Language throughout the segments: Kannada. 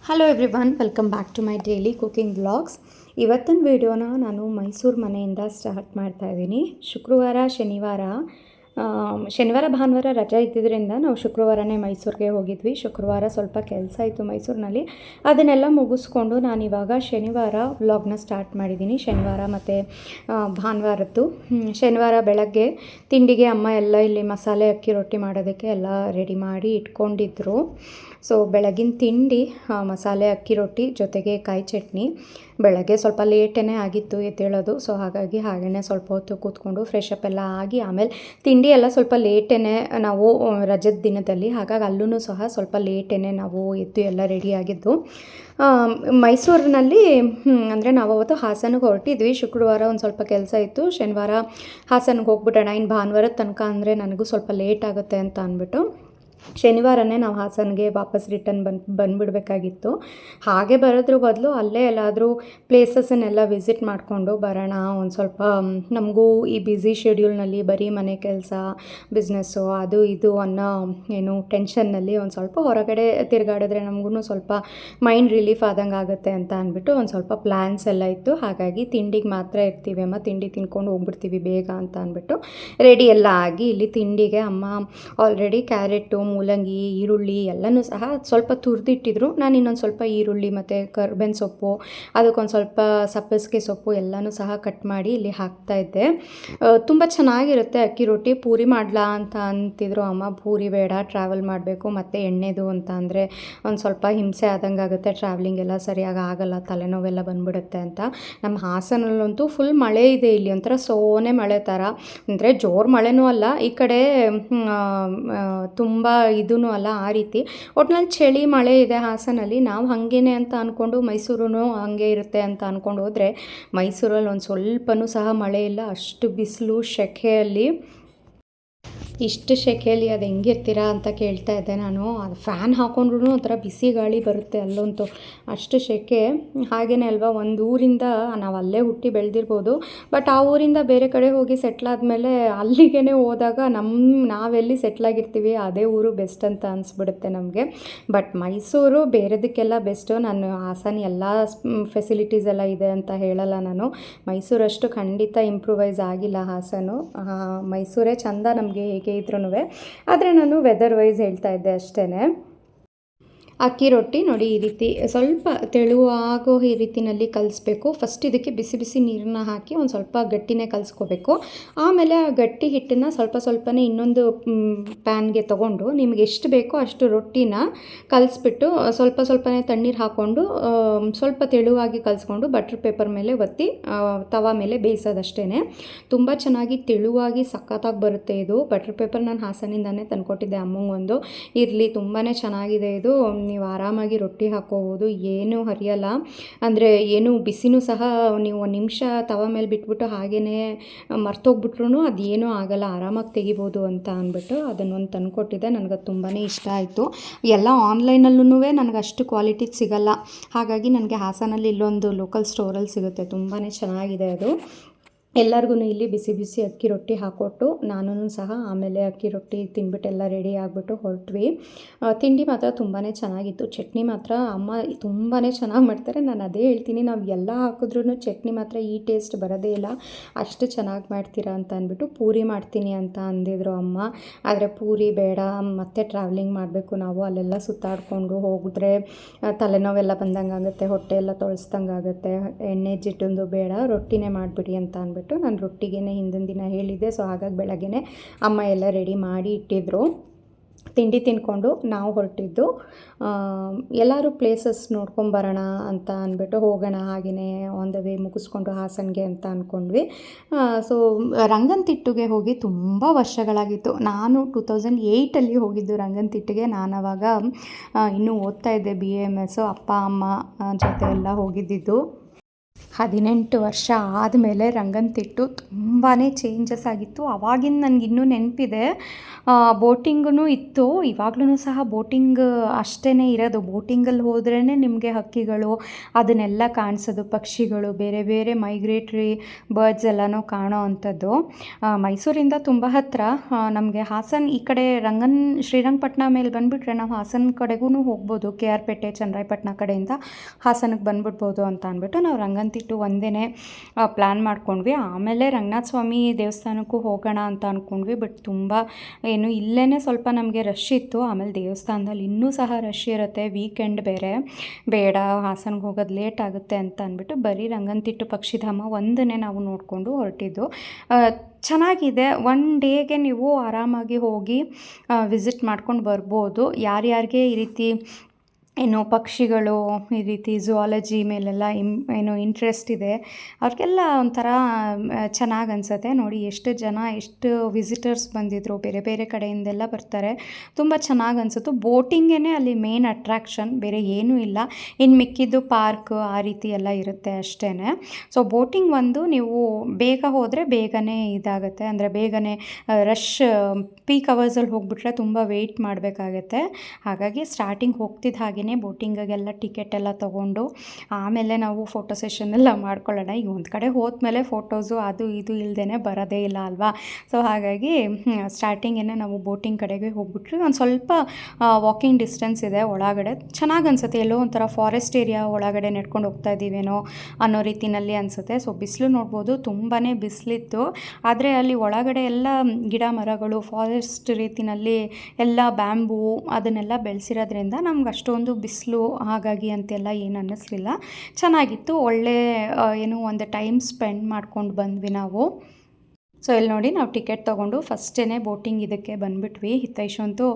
Hello everyone, welcome back to my daily cooking vlogs. ಇವತ್ತಿನ ವೀಡಿಯೋನ ನಾನು ಮೈಸೂರು ಮನೆಯಿಂದ ಸ್ಟಾರ್ಟ್ ಮಾಡ್ತಾ ಇದ್ದೀನಿ. ಶನಿವಾರ ಭಾನುವಾರ ರಜೆ ಇದ್ದಿದ್ದರಿಂದ ನಾವು ಶುಕ್ರವಾರನೇ ಮೈಸೂರಿಗೆ ಹೋಗಿದ್ವಿ. ಶುಕ್ರವಾರ ಸ್ವಲ್ಪ ಕೆಲಸ ಇತ್ತು ಮೈಸೂರಿನಲ್ಲಿ, ಅದನ್ನೆಲ್ಲ ಮುಗಿಸ್ಕೊಂಡು ನಾನಿವಾಗ ಶನಿವಾರ ವ್ಲಾಗ್ನ ಸ್ಟಾರ್ಟ್ ಮಾಡಿದ್ದೀನಿ. ಶನಿವಾರ ಮತ್ತು ಭಾನುವಾರದ್ದು. ಶನಿವಾರ ಬೆಳಗ್ಗೆ ತಿಂಡಿಗೆ ಅಮ್ಮ ಎಲ್ಲ ಇಲ್ಲಿ ಮಸಾಲೆ ಅಕ್ಕಿ ರೊಟ್ಟಿ ಮಾಡೋದಕ್ಕೆ ಎಲ್ಲ ರೆಡಿ ಮಾಡಿ ಇಟ್ಕೊಂಡಿದ್ರು. ಸೊ ಬೆಳಗಿನ ತಿಂಡಿ ಮಸಾಲೆ ಅಕ್ಕಿ ರೊಟ್ಟಿ ಜೊತೆಗೆ ಕಾಯಿ ಚಟ್ನಿ. ಬೆಳಗ್ಗೆ ಸ್ವಲ್ಪ ಲೇಟೇ ಆಗಿತ್ತು ಎದ್ದೇಳೋದು. ಸೊ ಹಾಗಾಗಿ ಹಾಗೇ ಸ್ವಲ್ಪ ಹೊತ್ತು ಕೂತ್ಕೊಂಡು ಫ್ರೆಶ್ ಅಪ್ ಎಲ್ಲ ಆಗಿ ಆಮೇಲೆ ತಿಂಡಿ ಎಲ್ಲ ಸ್ವಲ್ಪ ಲೇಟೇ ನಾವು ರಜದ ದಿನದಲ್ಲಿ, ಹಾಗಾಗಿ ಅಲ್ಲೂ ಸಹ ಸ್ವಲ್ಪ ಲೇಟೇ ನಾವು ಎದ್ದು ಎಲ್ಲ ರೆಡಿಯಾಗಿದ್ದು. ಮೈಸೂರಿನಲ್ಲಿ ಅಂದರೆ ನಾವು ಅವತ್ತು ಹಾಸನಿಗೆ ಹೊರಟಿದ್ವಿ. ಶುಕ್ರವಾರ ಒಂದು ಸ್ವಲ್ಪ ಕೆಲಸ ಇತ್ತು, ಶನಿವಾರ ಹಾಸನಿಗೆ ಹೋಗ್ಬಿಟ್ಟೋಣ, ಇನ್ನು ಭಾನುವಾರದ ತನಕ ಅಂದರೆ ನನಗೂ ಸ್ವಲ್ಪ ಲೇಟ್ ಆಗುತ್ತೆ ಅಂತ ಅಂದ್ಬಿಟ್ಟು ಶನಿವಾರನೇ ನಾವು ಹಾಸನಿಗೆ ವಾಪಸ್ ರಿಟರ್ನ್ ಬಂದುಬಿಡ್ಬೇಕಾಗಿತ್ತು. ಹಾಗೆ ಬರೋದ್ರ ಬದಲು ಅಲ್ಲೇ ಎಲ್ಲಾದರೂ ಪ್ಲೇಸಸ್ಸನ್ನೆಲ್ಲ ವಿಸಿಟ್ ಮಾಡಿಕೊಂಡು ಬರೋಣ. ಒಂದು ಸ್ವಲ್ಪ ನಮಗೂ ಈ ಬ್ಯುಸಿ ಶೆಡ್ಯೂಲ್ನಲ್ಲಿ ಬರೀ ಮನೆ ಕೆಲಸ, ಬಿಸ್ನೆಸ್ಸು, ಅದು ಇದು ಅನ್ನೋ ಟೆನ್ಷನ್ನಲ್ಲಿ ಒಂದು ಸ್ವಲ್ಪ ಹೊರಗಡೆ ತಿರುಗಾಡಿದ್ರೆ ನಮಗೂ ಸ್ವಲ್ಪ ಮೈಂಡ್ ರಿಲೀಫ್ ಆದಂಗೆ ಆಗುತ್ತೆ ಅಂತ ಅಂದ್ಬಿಟ್ಟು ಒಂದು ಸ್ವಲ್ಪ ಪ್ಲ್ಯಾನ್ಸ್ ಎಲ್ಲ ಇತ್ತು. ಹಾಗಾಗಿ ತಿಂಡಿಗೆ ಮಾತ್ರ ಇರ್ತೀವಿ ಅಮ್ಮ, ತಿಂಡಿ ತಿನ್ಕೊಂಡು ಹೋಗ್ಬಿಡ್ತೀವಿ ಬೇಗ ಅಂತ ಅಂದ್ಬಿಟ್ಟು ರೆಡಿ ಎಲ್ಲ ಆಗಿ ಇಲ್ಲಿ ತಿಂಡಿಗೆ ಅಮ್ಮ ಆಲ್ರೆಡಿ ಕ್ಯಾರೆಟು, ಮೂಲಂಗಿ, ಈರುಳ್ಳಿ ಎಲ್ಲನೂ ಸಹ ಸ್ವಲ್ಪ ತುರಿದಿಟ್ಟಿದ್ರು. ನಾನು ಇನ್ನೊಂದು ಸ್ವಲ್ಪ ಈರುಳ್ಳಿ ಮತ್ತು ಕರ್ಬೇವಿನ ಸೊಪ್ಪು, ಅದಕ್ಕೊಂದು ಸ್ವಲ್ಪ ಸಬ್ಬಸಿಗೆ ಸೊಪ್ಪು ಎಲ್ಲನೂ ಸಹ ಕಟ್ ಮಾಡಿ ಇಲ್ಲಿ ಹಾಕ್ತಾಯಿದ್ದೆ. ತುಂಬ ಚೆನ್ನಾಗಿರುತ್ತೆ ಅಕ್ಕಿ ರೊಟ್ಟಿ. ಪೂರಿ ಮಾಡಲಾ ಅಂತ ಅಂತಿದ್ರು ಅಮ್ಮ. ಪೂರಿ ಬೇಡ, ಟ್ರಾವೆಲ್ ಮಾಡಬೇಕು ಮತ್ತು ಎಣ್ಣೆದು ಅಂತ ಅಂದರೆ ಒಂದು ಸ್ವಲ್ಪ ಹಿಂಸೆ ಆದಂಗೆ ಆಗುತ್ತೆ, ಟ್ರಾವೆಲಿಂಗ್ ಎಲ್ಲ ಸರಿಯಾಗಿ ಆಗಲ್ಲ, ತಲೆನೋವೆಲ್ಲ ಬಂದುಬಿಡುತ್ತೆ ಅಂತ. ನಮ್ಮ ಹಾಸನಲ್ಲಂತೂ ಫುಲ್ ಮಳೆ ಇದೆ. ಇಲ್ಲಿ ಒಂಥರ ಸೋನೆ ಮಳೆ ಥರ, ಅಂದರೆ ಜೋರು ಮಳೆನೂ ಅಲ್ಲ, ಈ ಕಡೆ ತುಂಬ ಇದೂ ಅಲ್ಲ, ಆ ರೀತಿ. ಒಟ್ನಲ್ಲಿ ಚಳಿ ಮಳೆ ಇದೆ ಹಾಸನಲ್ಲಿ. ನಾವು ಹಾಗೇನೆ ಅಂತ ಅಂದ್ಕೊಂಡು ಮೈಸೂರು ಹಾಗೆ ಇರುತ್ತೆ ಅಂತ ಅಂದ್ಕೊಂಡು ಹೋದರೆ ಮೈಸೂರಲ್ಲಿ ಒಂದು ಸ್ವಲ್ಪನೂ ಸಹ ಮಳೆ ಇಲ್ಲ. ಅಷ್ಟು ಬಿಸಿಲು, ಸೆಖೆಯಲ್ಲಿ. ಇಷ್ಟು ಸೆಖೆಯಲ್ಲಿ ಅದು ಹೆಂಗಿರ್ತೀರಾ ಅಂತ ಕೇಳ್ತಾ ಇದ್ದೆ ನಾನು. ಅದು ಫ್ಯಾನ್ ಹಾಕೊಂಡ್ರೂ ಒಂಥರ ಬಿಸಿ ಗಾಳಿ ಬರುತ್ತೆ ಅಲ್ಲಂತೂ, ಅಷ್ಟು ಸೆಖೆ. ಹಾಗೇ ಅಲ್ವಾ, ಒಂದು ಊರಿಂದ ನಾವು ಅಲ್ಲೇ ಹುಟ್ಟಿ ಬೆಳೆದಿರ್ಬೋದು, ಬಟ್ ಆ ಊರಿಂದ ಬೇರೆ ಕಡೆ ಹೋಗಿ ಸೆಟ್ಲಾದಮೇಲೆ ಅಲ್ಲಿಗೇ ಹೋದಾಗ ನಾವೆಲ್ಲಿ ಸೆಟ್ಲಾಗಿರ್ತೀವಿ ಅದೇ ಊರು ಬೆಸ್ಟ್ ಅಂತ ಅನಿಸ್ಬಿಡುತ್ತೆ ನಮಗೆ. ಬಟ್ ಮೈಸೂರು ಬೇರೆದಕ್ಕೆಲ್ಲ ಬೆಸ್ಟು. ನಾನು ಹಾಸನ ಎಲ್ಲ ಫೆಸಿಲಿಟೀಸ್ ಎಲ್ಲ ಇದೆ ಅಂತ ಹೇಳಲ್ಲ ನಾನು. ಮೈಸೂರಷ್ಟು ಖಂಡಿತ ಇಂಪ್ರೂವೈಸ್ ಆಗಿಲ್ಲ ಹಾಸನು. ಮೈಸೂರೇ ಚಂದ ನಮಗೆ ಹೇಗೆ ಇದ್ರೂ. ಆದರೆ ನಾನು ವೆದರ್ ವೈಸ್ ಹೇಳ್ತಾ ಇದ್ದೆ ಅಷ್ಟೇ. ಅಕ್ಕಿ ರೊಟ್ಟಿ ನೋಡಿ, ಈ ರೀತಿ ಸ್ವಲ್ಪ ತೆಳುವಾಗೋ ಈ ರೀತಿಯಲ್ಲಿ ಕಲಿಸ್ಬೇಕು. ಫಸ್ಟ್ ಇದಕ್ಕೆ ಬಿಸಿ ಬಿಸಿ ನೀರನ್ನ ಹಾಕಿ ಒಂದು ಸ್ವಲ್ಪ ಗಟ್ಟಿನೇ ಕಲಿಸ್ಕೋಬೇಕು. ಆಮೇಲೆ ಆ ಗಟ್ಟಿ ಹಿಟ್ಟನ್ನು ಸ್ವಲ್ಪನೇ ಇನ್ನೊಂದು ಪ್ಯಾನ್ಗೆ ತೊಗೊಂಡು ನಿಮಗೆ ಎಷ್ಟು ಬೇಕೋ ಅಷ್ಟು ರೊಟ್ಟಿನ ಕಲಿಸ್ಬಿಟ್ಟು ಸ್ವಲ್ಪನೇ ತಣ್ಣೀರು ಹಾಕ್ಕೊಂಡು ಸ್ವಲ್ಪ ತೆಳುವಾಗಿ ಕಲಿಸ್ಕೊಂಡು ಬಟ್ರ್ ಪೇಪರ್ ಮೇಲೆ ಒತ್ತಿ ತವಾ ಮೇಲೆ ಬೇಯಿಸೋದಷ್ಟೇ. ತುಂಬ ಚೆನ್ನಾಗಿ ತೆಳುವಾಗಿ ಸಖತ್ತಾಗಿ ಬರುತ್ತೆ ಇದು. ಬಟ್ರ್ ಪೇಪರ್ ನಾನು ಹಾಸನಿಂದಾನೇ ತಂದುಕೊಟ್ಟಿದ್ದೆ ಅಮ್ಮಂಗೊಂದು. ಇರಲಿ, ತುಂಬಾ ಚೆನ್ನಾಗಿದೆ ಇದು. ನೀವು ಆರಾಮಾಗಿ ರೊಟ್ಟಿ ಹಾಕ್ಕೋಬೋದು, ಏನೂ ಹರಿಯಲ್ಲ. ಅಂದರೆ ಏನು ಬಿಸಿನೂ ಸಹ ನೀವು ಒಂದು ನಿಮಿಷ ತವ ಮೇಲೆ ಬಿಟ್ಬಿಟ್ಟು ಹಾಗೇ ಮರ್ತೋಗ್ಬಿಟ್ರು ಅದೇನೂ ಆಗಲ್ಲ, ಆರಾಮಾಗಿ ತೆಗಿಬೋದು ಅಂತ ಅಂದ್ಬಿಟ್ಟು ಅದನ್ನೊಂದು ತಂದುಕೊಟ್ಟಿದ್ದೆ. ನನಗದು ತುಂಬಾ ಇಷ್ಟ ಆಯಿತು. ಎಲ್ಲ ಆನ್ಲೈನಲ್ಲೂ ನನಗೆ ಅಷ್ಟು ಕ್ವಾಲಿಟಿ ಸಿಗಲ್ಲ, ಹಾಗಾಗಿ ನನಗೆ ಹಾಸನಲ್ಲಿ ಇಲ್ಲೊಂದು ಲೋಕಲ್ ಸ್ಟೋರಲ್ಲಿ ಸಿಗುತ್ತೆ. ತುಂಬಾ ಚೆನ್ನಾಗಿದೆ ಅದು. ಎಲ್ಲರಿಗೂ ಇಲ್ಲಿ ಬಿಸಿ ಬಿಸಿ ಅಕ್ಕಿ ರೊಟ್ಟಿ ಹಾಕ್ಕೊಟ್ಟು ನಾನು ಸಹ ಆಮೇಲೆ ಅಕ್ಕಿ ರೊಟ್ಟಿ ತಿಂದ್ಬಿಟ್ಟು ಎಲ್ಲ ರೆಡಿ ಆಗಿಬಿಟ್ಟು ಹೊರಟ್ವಿ. ತಿಂಡಿ ಮಾತ್ರ ತುಂಬಾ ಚೆನ್ನಾಗಿತ್ತು. ಚಟ್ನಿ ಮಾತ್ರ ಅಮ್ಮ ತುಂಬಾ ಚೆನ್ನಾಗಿ ಮಾಡ್ತಾರೆ. ನಾನು ಅದೇ ಹೇಳ್ತೀನಿ, ನಾವು ಎಲ್ಲ ಹಾಕಿದ್ರೂ ಚಟ್ನಿ ಮಾತ್ರ ಈ ಟೇಸ್ಟ್ ಬರೋದೇ ಇಲ್ಲ, ಅಷ್ಟು ಚೆನ್ನಾಗಿ ಮಾಡ್ತೀರಾ ಅಂತ ಅಂದ್ಬಿಟ್ಟು. ಪೂರಿ ಮಾಡ್ತೀನಿ ಅಂತ ಅಂದಿದ್ರು ಅಮ್ಮ, ಆದರೆ ಪೂರಿ ಬೇಡ, ಮತ್ತೆ ಟ್ರಾವೆಲಿಂಗ್ ಮಾಡಬೇಕು ನಾವು, ಅಲ್ಲೆಲ್ಲ ಸುತ್ತಾಡಿಕೊಂಡು ಹೋಗಿದ್ರೆ ತಲೆನೋವೆಲ್ಲ ಬಂದಂಗೆ ಆಗುತ್ತೆ, ಹೊಟ್ಟೆ ಎಲ್ಲ ತೊಳಸ್ದಂಗೆ ಆಗುತ್ತೆ, ಎಣ್ಣೆ ಜಿಡ್ಡು ಬೇಡ, ರೊಟ್ಟಿನೇ ಮಾಡಿಬಿಡಿ ಅಂತ ಅಂದ್ಬಿಟ್ಟು ನಾನು ರೊಟ್ಟಿಗೆ ಹಿಂದಿನ ದಿನ ಹೇಳಿದ್ದೆ. ಸೊ ಹಾಗಾಗಿ ಬೆಳಗ್ಗೆ ಅಮ್ಮ ಎಲ್ಲ ರೆಡಿ ಮಾಡಿ ಇಟ್ಟಿದ್ರು. ತಿಂಡಿ ತಿನ್ಕೊಂಡು ನಾವು ಹೊರಟಿದ್ದು ಎಲ್ಲರೂ ಪ್ಲೇಸಸ್ ನೋಡ್ಕೊಂಬರೋಣ ಅಂತ ಅಂದ್ಬಿಟ್ಟು ಹೋಗೋಣ, ಹಾಗೆಯೇ ಆನ್ ದ ವೇ ಮುಗಿಸ್ಕೊಂಡು ಹಾಸನಿಗೆ ಅಂತ ಅಂದ್ಕೊಂಡ್ವಿ. ಸೊ ರಂಗನತಿಟ್ಟುಗೆ ಹೋಗಿ ತುಂಬ ವರ್ಷಗಳಾಗಿತ್ತು. ನಾನು 2008 ಹೋಗಿದ್ದು ರಂಗನತಿಟ್ಟಿಗೆ. ನಾನು ಆವಾಗ ಇನ್ನೂ ಓದ್ತಾ ಇದ್ದೆ, BAMS. ಅಪ್ಪ ಅಮ್ಮ ಜೊತೆ ಎಲ್ಲ ಹೋಗಿದ್ದಿದ್ದು. 18 ವರ್ಷ ಆದಮೇಲೆ ರಂಗನತಿಟ್ಟು ತುಂಬಾ ಚೇಂಜಸ್ ಆಗಿತ್ತು. ಆವಾಗಿಂದ ನನಗಿನ್ನೂ ನೆನಪಿದೆ. ಬೋಟಿಂಗೂ ಇತ್ತು. ಇವಾಗ್ಲೂ ಸಹ ಬೋಟಿಂಗ್ ಅಷ್ಟೇ ಇರೋದು. ಬೋಟಿಂಗಲ್ಲಿ ಹೋದ್ರೇ ನಿಮಗೆ ಹಕ್ಕಿಗಳು ಅದನ್ನೆಲ್ಲ ಕಾಣಿಸೋದು, ಪಕ್ಷಿಗಳು, ಬೇರೆ ಬೇರೆ ಮೈಗ್ರೇಟ್ರಿ ಬರ್ಡ್ಸ್ ಎಲ್ಲನೂ ಕಾಣೋ ಅಂಥದ್ದು. ಮೈಸೂರಿಂದ ತುಂಬ ಹತ್ತಿರ. ನಮಗೆ ಹಾಸನ ಈ ಕಡೆ ಶ್ರೀರಂಗಪಟ್ಟಣ ಮೇಲೆ ಬಂದುಬಿಟ್ರೆ ನಾವು ಹಾಸನ ಕಡೆಗೂ ಹೋಗ್ಬೋದು. ಕೆ ಆರ್ ಪೇಟೆ, ಚನ್ನರಾಯಪಟ್ಟಣ ಕಡೆಯಿಂದ ಹಾಸನಕ್ಕೆ ಬಂದುಬಿಡ್ಬೋದು ಅಂತ ಅಂದ್ಬಿಟ್ಟು ನಾವು ರಂಗನತಿಟ್ಟು ಒಂದೇ ಪ್ಲ್ಯಾನ್ ಮಾಡ್ಕೊಂಡ್ವಿ. ಆಮೇಲೆ ರಂಗನಾಥ ಸ್ವಾಮಿ ದೇವಸ್ಥಾನಕ್ಕೂ ಹೋಗೋಣ ಅಂತ ಅಂದ್ಕೊಂಡ್ವಿ. ಬಟ್ ತುಂಬ ಇಲ್ಲೇ ಸ್ವಲ್ಪ ನಮಗೆ ರಶ್ ಇತ್ತು. ಆಮೇಲೆ ದೇವಸ್ಥಾನದಲ್ಲಿ ಇನ್ನೂ ಸಹ ರಶ್ ಇರುತ್ತೆ, ವೀಕೆಂಡ್ ಬೇರೆ. ಬೇಡ, ಹಾಸನಕ್ಕೆ ಹೋಗೋದು ಲೇಟ್ ಆಗುತ್ತೆ ಅಂತ ಅಂದ್ಬಿಟ್ಟು ಬರೀ ರಂಗನತಿಟ್ಟು ಪಕ್ಷಿಧಾಮ ಒಂದನ್ನೇ ನಾವು ನೋಡಿಕೊಂಡು ಹೊರಟಿದ್ದು. ಚೆನ್ನಾಗಿದೆ. ಒನ್ ಡೇಗೆ ನೀವು ಆರಾಮಾಗಿ ಹೋಗಿ ವಿಸಿಟ್ ಮಾಡ್ಕೊಂಡು ಬರ್ಬೋದು. ಯಾರ್ಯಾರಿಗೆ ಈ ರೀತಿ ಪಕ್ಷಿಗಳು, ಈ ರೀತಿ ಝುವಾಲಜಿ ಮೇಲೆಲ್ಲ ಇಂಟ್ರೆಸ್ಟ್ ಇದೆ ಅವ್ರಿಗೆಲ್ಲ ಒಂಥರ ಚೆನ್ನಾಗಿ ಅನಿಸುತ್ತೆ. ನೋಡಿ ಎಷ್ಟು ಜನ, ಎಷ್ಟು ವಿಸಿಟರ್ಸ್ ಬಂದಿದ್ದರು, ಬೇರೆ ಬೇರೆ ಕಡೆಯಿಂದೆಲ್ಲ ಬರ್ತಾರೆ. ತುಂಬ ಚೆನ್ನಾಗಿ ಅನಿಸುತ್ತೆ. ಬೋಟಿಂಗೇ ಅಲ್ಲಿ ಮೇನ್ ಅಟ್ರಾಕ್ಷನ್, ಬೇರೆ ಏನೂ ಇಲ್ಲ. ಇನ್ನು ಮಿಕ್ಕಿದ್ದು ಪಾರ್ಕ್ ಆ ರೀತಿ ಎಲ್ಲ ಇರುತ್ತೆ ಅಷ್ಟೇ. ಸೊ ಬೋಟಿಂಗ್ ನೀವು ಬೇಗ ಹೋದರೆ ಬೇಗನೆ ಇದಾಗುತ್ತೆ, ಅಂದರೆ ಬೇಗನೆ ರಶ್ ಪೀಕ್ ಅವರ್ಸಲ್ಲಿ ಹೋಗ್ಬಿಟ್ರೆ ತುಂಬ ವೆಯ್ಟ್ ಮಾಡಬೇಕಾಗತ್ತೆ. ಹಾಗಾಗಿ ಸ್ಟಾರ್ಟಿಂಗ್ ಹೋಗ್ತಿದ್ದ ಹಾಗೆ ಬೋಟಿಂಗಿಗೆಲ್ಲ ಟಿಕೆಟ್ ಎಲ್ಲ ತೊಗೊಂಡು ಆಮೇಲೆ ನಾವು ಫೋಟೋ ಸೆಷನ್ ಎಲ್ಲ ಮಾಡ್ಕೊಳ್ಳೋಣ. ಈಗ ಒಂದು ಕಡೆ ಹೋದ್ಮೇಲೆ ಫೋಟೋಸು ಅದು ಇದು ಇಲ್ಲದೇ ಬರೋದೇ ಇಲ್ಲ ಅಲ್ವಾ. ಸೊ ಹಾಗಾಗಿ ಸ್ಟಾರ್ಟಿಂಗೇ ನಾವು ಬೋಟಿಂಗ್ ಕಡೆಗೆ ಹೋಗ್ಬಿಟ್ರಿ. ಒಂದು ಸ್ವಲ್ಪ ವಾಕಿಂಗ್ ಡಿಸ್ಟೆನ್ಸ್ ಇದೆ ಒಳಗಡೆ. ಚೆನ್ನಾಗಿ ಅನಿಸುತ್ತೆ. ಎಲ್ಲೋ ಒಂಥರ ಫಾರೆಸ್ಟ್ ಏರಿಯಾ ಒಳಗಡೆ ನಡ್ಕೊಂಡು ಹೋಗ್ತಾ ಇದ್ದೀವೇನೋ ಅನ್ನೋ ರೀತಿಯಲ್ಲಿ ಅನಿಸುತ್ತೆ. ಸೊ ಬಿಸಿಲು ನೋಡ್ಬೋದು, ತುಂಬಾ ಬಿಸಿಲಿತ್ತು. ಆದರೆ ಅಲ್ಲಿ ಒಳಗಡೆ ಎಲ್ಲ ಗಿಡ ಮರಗಳು, ಫಾರೆಸ್ಟ್ ರೀತಿಯಲ್ಲಿ ಎಲ್ಲ ಬ್ಯಾಂಬೂ ಅದನ್ನೆಲ್ಲ ಬೆಳೆಸಿರೋದ್ರಿಂದ ನಮ್ಗೆ ಅಷ್ಟೊಂದು ಬಿಸಿಲು ಹಾಗಾಗಿ ಅಂತೆಲ್ಲ ಏನು ಅನ್ನಿಸ್ಲಿಲ್ಲ. ಚೆನ್ನಾಗಿತ್ತು. ಒಳ್ಳೆ ಒಂದು ಟೈಮ್ ಸ್ಪೆಂಡ್ ಮಾಡ್ಕೊಂಡು ಬಂದ್ವಿ ನಾವು. ಸೊ ಇಲ್ಲಿ ನೋಡಿ, ನಾವು ಟಿಕೆಟ್ ತೊಗೊಂಡು ಫಸ್ಟೇ ಬೋಟಿಂಗ್ ಇದಕ್ಕೆ ಬಂದುಬಿಟ್ವಿ. ಹಿತೈಷ್ ಅಂತೂ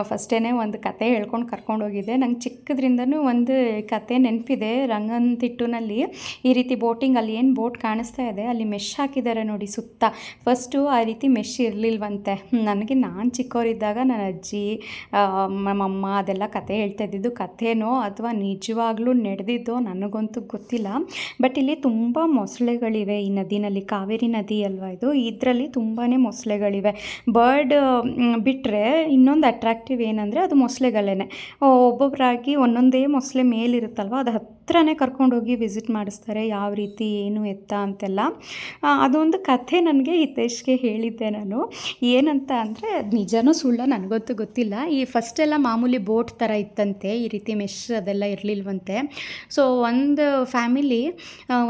ಫಸ್ಟೇ ಒಂದು ಕತೆ ಹೇಳ್ಕೊಂಡು ಕರ್ಕೊಂಡೋಗಿದ್ದೆ. ನಂಗೆ ಚಿಕ್ಕದ್ರಿಂದನೂ ಒಂದು ಕತೆ ನೆನಪಿದೆ. ರಂಗನತಿಟ್ಟಿನಲ್ಲಿ ಈ ರೀತಿ ಬೋಟಿಂಗ್, ಅಲ್ಲಿ ಏನು ಬೋಟ್ ಕಾಣಿಸ್ತಾ ಇದೆ ಅಲ್ಲಿ ಮೆಶ್ ಹಾಕಿದ್ದಾರೆ ನೋಡಿ ಸುತ್ತ. ಫಸ್ಟು ಆ ರೀತಿ ಮೆಶ್ ಇರಲಿಲ್ವಂತೆ. ನಾನು ಚಿಕ್ಕವರಿದ್ದಾಗ ನನ್ನ ಅಜ್ಜಿ, ನಮ್ಮಮ್ಮ ಅದೆಲ್ಲ ಕತೆ ಹೇಳ್ತಾ ಇದ್ದಿದ್ದು. ಕಥೆನೋ ಅಥವಾ ನಿಜವಾಗ್ಲೂ ನಡೆದಿದ್ದೋ ನನಗಂತೂ ಗೊತ್ತಿಲ್ಲ. ಬಟ್ ಇಲ್ಲಿ ತುಂಬ ಮೊಸಳೆಗಳಿವೆ ಈ ನದಿನಲ್ಲಿ. ಕಾವೇರಿ ನದಿ ಅಲ್ವಾ ಇದು. ಇದರಲ್ಲಿ ತುಂಬಾ ಮೊಸಳೆಗಳಿವೆ. ಬರ್ಡ್ ಬಿಟ್ಟರೆ ಇನ್ನೊಂದು ಅಟ್ರಾಕ್ಟಿವ್ ಏನಂದರೆ ಅದು ಮೊಸಳೆಗಳೇ. ಒಬ್ಬೊಬ್ಬರಾಗಿ ಒಂದೊಂದೇ ಮೊಸಳೆ ಮೇಲಿರುತ್ತಲ್ವ, ಅದು ಹತ್ರನೇ ಕರ್ಕೊಂಡೋಗಿ ವಿಸಿಟ್ ಮಾಡಿಸ್ತಾರೆ, ಯಾವ ರೀತಿ ಏನು ಎತ್ತ ಅಂತೆಲ್ಲ. ಅದೊಂದು ಕಥೆ ನನಗೆ ಹಿತೇಶ್ಗೆ ಹೇಳಿದ್ದೆ ನಾನು. ಏನಂತ ಅಂದರೆ ನಿಜನೋ ಸುಳ್ಳ ನನಗಂತೂ ಗೊತ್ತಿಲ್ಲ. ಈ ಫಸ್ಟೆಲ್ಲ ಮಾಮೂಲಿ ಬೋಟ್ ಥರ ಇತ್ತಂತೆ, ಈ ರೀತಿ ಮೆಶ್ ಅದೆಲ್ಲ ಇರಲಿಲ್ವಂತೆ. ಸೊ ಒಂದು ಫ್ಯಾಮಿಲಿ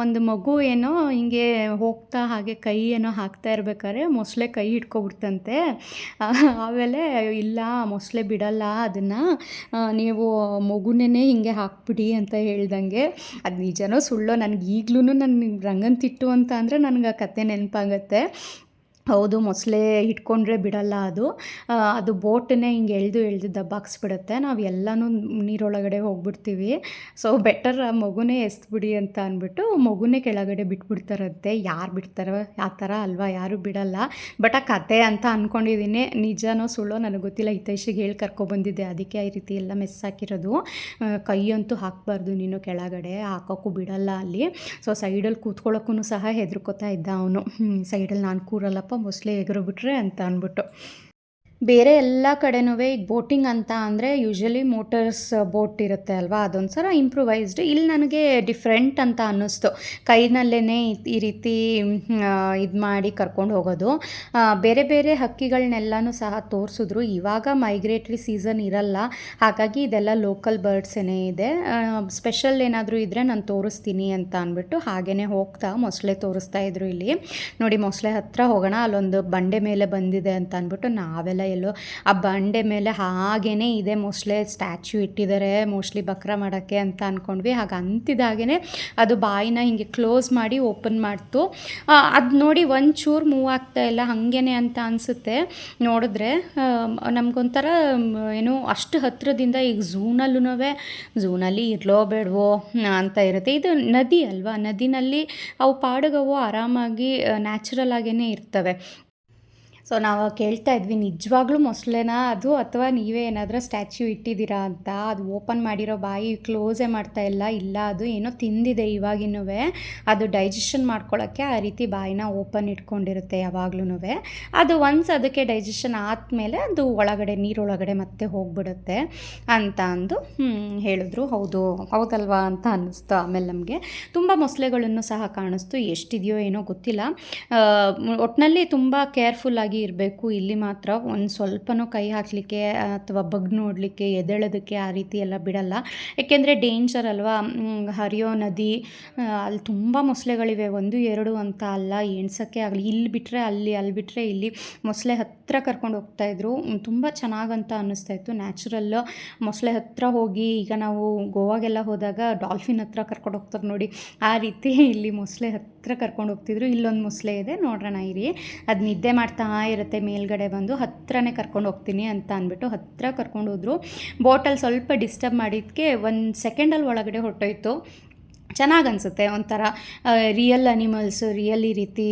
ಒಂದು ಮಗು ಏನೋ ಹಿಂಗೆ ಹೋಗ್ತಾ ಹಾಗೆ ಕೈ ಏನೋ ಹಾಕ್ತಾ ಇರ್ಬೇಕಾದ್ರೆ ಮೊಸಳೆ ಕೈ ಹಿಡ್ಕೊಬಿಡ್ತಂತೆ. ಆಮೇಲೆ ಇಲ್ಲ, ಮೊಸಳೆ ಬಿಡಲ್ಲ ಅದನ್ನು, ನೀವು ಮಗುನೇ ಹಿಂಗೆ ಹಾಕ್ಬಿಡಿ ಅಂತ ಹೇಳ್ದಂಗೆ. ಅದು ನಿಜನೋ ಸುಳ್ಳೋ ನನಗೆ ಈಗಲೂ ರಂಗನತಿಟ್ಟು ಅಂತ ಅಂದರೆ ನನಗೆ ಆ ಕತೆ ನೆನಪಾಗತ್ತೆ. ಹೌದು, ಮೊಸಳೆ ಹಿಡ್ಕೊಂಡ್ರೆ ಬಿಡಲ್ಲ ಅದು ಬೋಟನ್ನೇ ಹಿಂಗೆ ಎಳೆದು ದಬ್ಬಾಕ್ಸ್ಬಿಡುತ್ತೆ. ನಾವು ಎಲ್ಲನೂ ನೀರೊಳಗಡೆ ಹೋಗ್ಬಿಡ್ತೀವಿ. ಸೊ ಬೆಟರ್ ಆ ಮಗುನೇ ಎಸ್ಬಿಡಿ ಅಂತ ಅಂದ್ಬಿಟ್ಟು ಮಗುನೇ ಕೆಳಗಡೆ ಬಿಟ್ಬಿಡ್ತಾರಂತೆ. ಯಾರು ಬಿಡ್ತಾರೋ ಆ ಥರ ಅಲ್ವಾ, ಯಾರೂ ಬಿಡಲ್ಲ. ಬಟ್ ಆ ಕತೆ ಅಂತ ಅಂದ್ಕೊಂಡಿದ್ದೀನಿ. ನಿಜನೋ ಸುಳ್ಳೋ ನನಗೆ ಗೊತ್ತಿಲ್ಲ. ಹಿತೈಷಿಗೆ ಹೇಳಿ ಕರ್ಕೊಬಂದಿದ್ದೆ, ಅದಕ್ಕೆ ಈ ರೀತಿ ಎಲ್ಲ ಮೆಸ್ ಹಾಕಿರೋದು. ಕೈ ಅಂತೂ ಹಾಕಬಾರ್ದು ನೀನು ಕೆಳಗಡೆ, ಹಾಕೋಕ್ಕೂ ಬಿಡಲ್ಲ ಅಲ್ಲಿ. ಸೊ ಸೈಡಲ್ಲಿ ಕೂತ್ಕೊಳ್ಳೋಕ್ಕೂ ಸಹ ಹೆದರ್ಕೋತಾ ಇದ್ದ ಅವನು. ಸೈಡಲ್ಲಿ ನಾನು ಕೂರಲ್ಲಪ್ಪ, ಮೊಸಳೆ ಎಗರೋಬಿಟ್ರೆ ಅಂತ ಅಂದ್ಬಿಟ್ಟು. ಬೇರೆ ಎಲ್ಲ ಕಡೆನೂ ಈಗ ಬೋಟಿಂಗ್ ಅಂತ ಅಂದರೆ ಯೂಶ್ವಲಿ ಮೋಟರ್ಸ್ ಬೋಟ್ ಇರುತ್ತೆ ಅಲ್ವಾ, ಅದೊಂದು ಸಲ ಇಂಪ್ರೂವೈಸ್ಡ್. ಇಲ್ಲಿ ನನಗೆ ಡಿಫ್ರೆಂಟ್ ಅಂತ ಅನ್ನಿಸ್ತು. ಕೈನಲ್ಲೇ ಈ ರೀತಿ ಇದು ಮಾಡಿ ಕರ್ಕೊಂಡು ಹೋಗೋದು. ಬೇರೆ ಬೇರೆ ಹಕ್ಕಿಗಳನ್ನೆಲ್ಲನೂ ಸಹ ತೋರಿಸಿದ್ರು. ಇವಾಗ ಮೈಗ್ರೇಟ್ರಿ ಸೀಸನ್ ಇರಲ್ಲ, ಹಾಗಾಗಿ ಇದೆಲ್ಲ ಲೋಕಲ್ ಬರ್ಡ್ಸೇ ಇದೆ. ಸ್ಪೆಷಲ್ ಏನಾದರೂ ಇದ್ದರೆ ನಾನು ತೋರಿಸ್ತೀನಿ ಅಂತ ಅಂದ್ಬಿಟ್ಟು ಹಾಗೇ ಹೋಗ್ತಾ ಮೊಸಳೆ ತೋರಿಸ್ತಾ ಇದ್ರು. ಇಲ್ಲಿ ನೋಡಿ, ಮೊಸಳೆ ಹತ್ರ ಹೋಗೋಣ, ಅಲ್ಲೊಂದು ಬಂಡೆ ಮೇಲೆ ಬಂದಿದೆ ಅಂತ ಅಂದ್ಬಿಟ್ಟು ನಾವೆಲ್ಲ ಎಲ್ಲೋ ಆ ಬಂಡೆ ಮೇಲೆ ಹಾಗೇ ಇದೆ ಮೊಸಳೆ ಸ್ಟ್ಯಾಚ್ಯೂ ಇಟ್ಟಿದ್ದಾರೆ, ಮೋಸ್ಟ್ಲಿ ಬಕ್ರ ಮಾಡೋಕ್ಕೆ ಅಂತ ಅಂದ್ಕೊಂಡ್ವಿ. ಹಾಗೆ ಅಂತಿದ್ದಾಗೇ ಅದು ಬಾಯಿನ ಹಿಂಗೆ ಕ್ಲೋಸ್ ಮಾಡಿ ಓಪನ್ ಮಾಡ್ತು. ಅದು ನೋಡಿ ಒಂಚೂರು ಮೂವ್ ಆಗ್ತಾ ಇಲ್ಲ, ಹಾಗೇ ಅಂತ ಅನಿಸುತ್ತೆ ನೋಡಿದ್ರೆ. ನಮಗೊಂಥರ ಅಷ್ಟು ಹತ್ತಿರದಿಂದ ಈಗ ಝೂನಲ್ಲಿ ಇರಲೋ ಬೇಡವೋ ಅಂತ ಇರುತ್ತೆ. ಇದು ನದಿ ಅಲ್ವಾ, ನದಿನಲ್ಲಿ ಅವು ಪಾಡುಗವು ಆರಾಮಾಗಿ ನ್ಯಾಚುರಲ್ ಆಗೇ ಇರ್ತವೆ. ಸೊ ನಾವು ಕೇಳ್ತಾ ಇದ್ವಿ ನಿಜವಾಗ್ಲೂ ಮೊಸಳೆನಾ ಅದು ಅಥವಾ ನೀವೇ ಏನಾದರೂ ಸ್ಟ್ಯಾಚ್ಯೂ ಇಟ್ಟಿದ್ದೀರಾ ಅಂತ. ಅದು ಓಪನ್ ಮಾಡಿರೋ ಬಾಯಿ ಕ್ಲೋಸೇ ಮಾಡ್ತಾ ಇಲ್ಲ. ಇಲ್ಲ ಅದು ಏನೋ ತಿಂದಿದೆ ಇವಾಗಿನೂ. ಅದು ಡೈಜೆಷನ್ ಮಾಡ್ಕೊಳ್ಳೋಕ್ಕೆ ಆ ರೀತಿ ಬಾಯಿನ ಓಪನ್ ಇಟ್ಕೊಂಡಿರುತ್ತೆ ಯಾವಾಗ್ಲೂ. ಅದು ಒನ್ಸ್ ಅದಕ್ಕೆ ಡೈಜೆಷನ್ ಆದಮೇಲೆ ಅದು ಒಳಗಡೆ ನೀರೊಳಗಡೆ ಮತ್ತೆ ಹೋಗ್ಬಿಡುತ್ತೆ ಅಂತ ಅಂದು ಹೇಳಿದ್ರು. ಹೌದಲ್ವಾ ಅಂತ ಅನ್ನಿಸ್ತು. ಆಮೇಲೆ ನಮಗೆ ತುಂಬ ಮೊಸಳೆಗಳನ್ನು ಸಹ ಕಾಣಿಸ್ತು. ಎಷ್ಟಿದೆಯೋ ಏನೋ ಗೊತ್ತಿಲ್ಲ. ಒಟ್ಟಿನಲ್ಲಿ ತುಂಬ ಕೇರ್ಫುಲ್ಲಾಗಿ ಇರಬೇಕು. ಇಲ್ಲಿ ಮಾತ್ರ ಒಂದು ಸ್ವಲ್ಪನೂ ಕೈ ಹಾಕಲಿಕ್ಕೆ ಅಥವಾ ಬಗ್ ನೋಡಲಿಕ್ಕೆ ಎದ್ದೇಳೋದಕ್ಕೆ ಆ ರೀತಿ ಎಲ್ಲ ಬಿಡಲ್ಲ. ಏಕೆಂದರೆ ಡೇಂಜರ್ ಅಲ್ವಾ. ಹರಿಯೋ ನದಿ, ಅಲ್ಲಿ ತುಂಬ ಮೊಸಳೆಗಳಿವೆ, 1 2 ಅಂತ ಅಲ್ಲ, ಎಣ್ಸೋಕ್ಕೆ ಆಗಲಿ. ಇಲ್ಲಿ ಬಿಟ್ಟರೆ ಅಲ್ಲಿ ಬಿಟ್ಟರೆ ಇಲ್ಲಿ ಮೊಸಳೆ ಹತ್ತಿರ ಕರ್ಕೊಂಡು ಹೋಗ್ತಾಯಿದ್ರು. ತುಂಬ ಚೆನ್ನಾಗಂತ ಅನ್ನಿಸ್ತಾಯಿತ್ತು. ನ್ಯಾಚುರಲ್ಲು ಮೊಸಳೆ ಹತ್ತಿರ ಹೋಗಿ, ಈಗ ನಾವು ಗೋವಾಗೆಲ್ಲ ಹೋದಾಗ ಡಾಲ್ಫಿನ್ ಹತ್ರ ಕರ್ಕೊಂಡು ಹೋಗ್ತಾರೆ ನೋಡಿ, ಆ ರೀತಿ ಇಲ್ಲಿ ಮೊಸಳೆ ಹತ್ತಿರ ಕರ್ಕೊಂಡು ಹೋಗ್ತಿದ್ರು. ಇಲ್ಲೊಂದು ಮೊಸಳೆ ಇದೆ, ನೋಡೋಣ ಇರಿ. ಅದು ನಿದ್ದೆ ಮಾಡ್ತಾ ಇರುತ್ತೆ ಮೇಲ್ಗಡೆ ಬಂದು. ಹತ್ತಿರನೇ ಕರ್ಕೊಂಡು ಹೋಗ್ತೀನಿ ಅಂತ ಅಂದ್ಬಿಟ್ಟು ಹತ್ತಿರ ಕರ್ಕೊಂಡು ಹೋದ್ರು. ಬೋಟಲ್ಲಿ ಸ್ವಲ್ಪ ಡಿಸ್ಟರ್ಬ್ ಮಾಡಿದ್ದಕ್ಕೆ 1 ಸೆಕೆಂಡಲ್ಲಿ ಒಳಗಡೆ ಹೊರಟೋಯ್ತು. ಚೆನ್ನಾಗಿ ಅನಿಸುತ್ತೆ ಒಂಥರ ರಿಯಲ್ ಅನಿಮಲ್ಸು, ಈ ರೀತಿ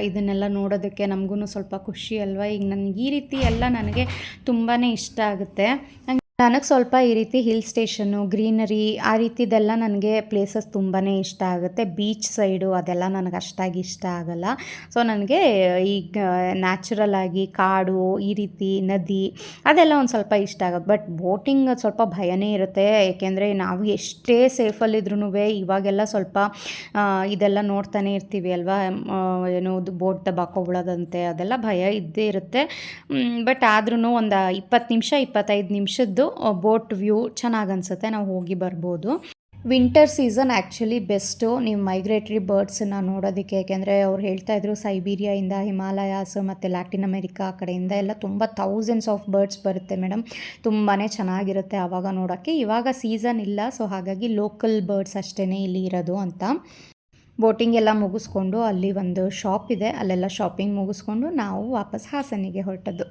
ಇದನ್ನೆಲ್ಲ ನೋಡೋದಕ್ಕೆ ನಮಗೂ ಸ್ವಲ್ಪ ಖುಷಿ ಅಲ್ವಾ. ಈಗ ನನಗೆ ಈ ರೀತಿ ಎಲ್ಲ ನನಗೆ ತುಂಬಾ ಇಷ್ಟ ಆಗುತ್ತೆ. ನನಗೆ ಸ್ವಲ್ಪ ಈ ರೀತಿ ಹಿಲ್ ಸ್ಟೇಷನ್ನು, ಗ್ರೀನರಿ ಆ ರೀತಿದೆಲ್ಲ ನನಗೆ ಪ್ಲೇಸಸ್ ತುಂಬಾ ಇಷ್ಟ ಆಗುತ್ತೆ. ಬೀಚ್ ಸೈಡು ಅದೆಲ್ಲ ನನಗೆ ಅಷ್ಟಾಗಿ ಇಷ್ಟ ಆಗಲ್ಲ. ಸೊ ನನಗೆ ಈಗ ನ್ಯಾಚುರಲ್ ಆಗಿ ಕಾಡು, ಈ ರೀತಿ ನದಿ ಅದೆಲ್ಲ ಒಂದು ಸ್ವಲ್ಪ ಇಷ್ಟ ಆಗುತ್ತೆ. ಬಟ್ ಬೋಟಿಂಗ್ ಸ್ವಲ್ಪ ಭಯನೇ ಇರುತ್ತೆ. ಏಕೆಂದರೆ ನಾವು ಎಷ್ಟೇ ಸೇಫಲ್ಲಿದ್ರೂ ಇವಾಗೆಲ್ಲ ಸ್ವಲ್ಪ ಇದೆಲ್ಲ ನೋಡ್ತಾನೆ ಇರ್ತೀವಿ ಅಲ್ವಾ. ಏನೋ ಬೋಟ್ ದಬ್ಬಾಕೋಬಿಡೋದಂತೆ ಅದೆಲ್ಲ ಭಯ ಇದ್ದೇ ಇರುತ್ತೆ. ಬಟ್ ಆದ್ರೂ ಒಂದು 20 ನಿಮಿಷ 25 ನಿಮಿಷದ್ದು ಬೋಟ್ ವ್ಯೂ ಚೆನ್ನಾಗಿ ಅನಿಸುತ್ತೆ. ನಾವು ಹೋಗಿ ಬರ್ಬೋದು. ವಿಂಟರ್ ಸೀಸನ್ ಆ್ಯಕ್ಚುಲಿ ಬೆಸ್ಟು ನೀವು ಮೈಗ್ರೇಟ್ರಿ ಬರ್ಡ್ಸನ್ನು ನೋಡೋದಕ್ಕೆ. ಏಕೆಂದರೆ ಅವ್ರು ಹೇಳ್ತಾಯಿದ್ರು ಸೈಬೀರಿಯಾಯಿಂದ, ಹಿಮಾಲಯಾಸ್ ಮತ್ತು ಲ್ಯಾಟಿನ್ ಅಮೆರಿಕಾ ಆ ಕಡೆಯಿಂದ ಎಲ್ಲ ತುಂಬ ಥೌಸಂಡ್ಸ್ ಆಫ್ ಬರ್ಡ್ಸ್ ಬರುತ್ತೆ ಮೇಡಮ್. ತುಂಬಾ ಚೆನ್ನಾಗಿರುತ್ತೆ ಆವಾಗ ನೋಡೋಕ್ಕೆ. ಇವಾಗ ಸೀಸನ್ ಇಲ್ಲ, ಸೊ ಹಾಗಾಗಿ ಲೋಕಲ್ ಬರ್ಡ್ಸ್ ಅಷ್ಟೇ ಇಲ್ಲಿ ಇರೋದು ಅಂತ. ಬೋಟಿಂಗ್ ಎಲ್ಲ ಮುಗಿಸ್ಕೊಂಡು ಅಲ್ಲಿ ಒಂದು ಶಾಪ್ ಇದೆ, ಅಲ್ಲೆಲ್ಲ ಶಾಪಿಂಗ್ ಮುಗಿಸ್ಕೊಂಡು ನಾವು ವಾಪಸ್ ಹಾಸನಿಗೆ ಹೊರಟದ್ದು.